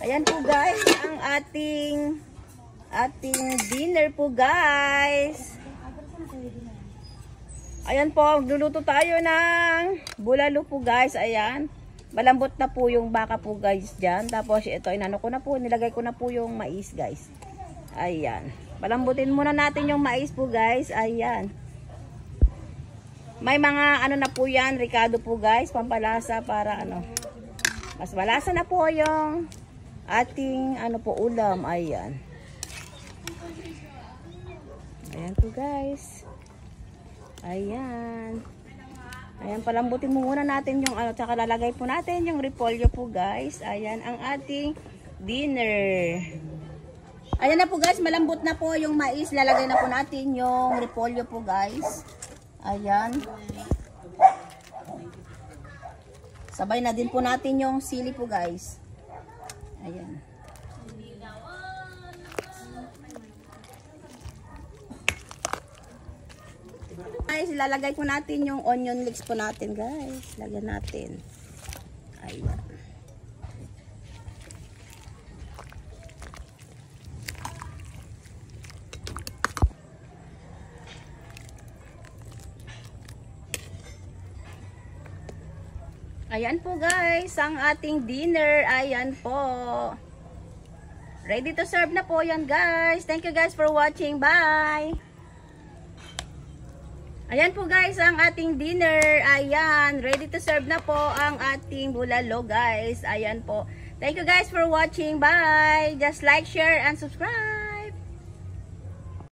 Ayan po guys, ang ating dinner po guys. Ayan po, magluluto tayo ng bulalo po guys. Ayan, malambot na po yung baka po guys dyan. Tapos ito, inano ko na po, nilagay ko na po yung mais guys. Ayan, palambutin muna natin yung mais po guys. Ayan, may mga ano na po yan, ricado po guys, pampalasa para ano, mas malasa na po yung ating ano po ulam. Ayan. Ayan po guys. Ayan. Ayan, palambutin muna natin yung ano, tsaka lalagay po natin yung repolyo po guys. Ayan ang ating dinner. Ayan na po guys, malambot na po yung mais. Lalagay na po natin yung repolyo po guys. Ayan. Sabay na din po natin yung sili po guys. Ayan. Guys, ilalagay po natin yung onion leeks po natin guys. Lagyan natin. Ayan. Ayan po guys, ang ating dinner. Ayan po. Ready to serve na po yan guys. Thank you guys for watching. Bye! Ayan po guys, ang ating dinner. Ayan, ready to serve na po ang ating bulalo guys. Ayan po. Thank you guys for watching. Bye! Just like, share, and subscribe.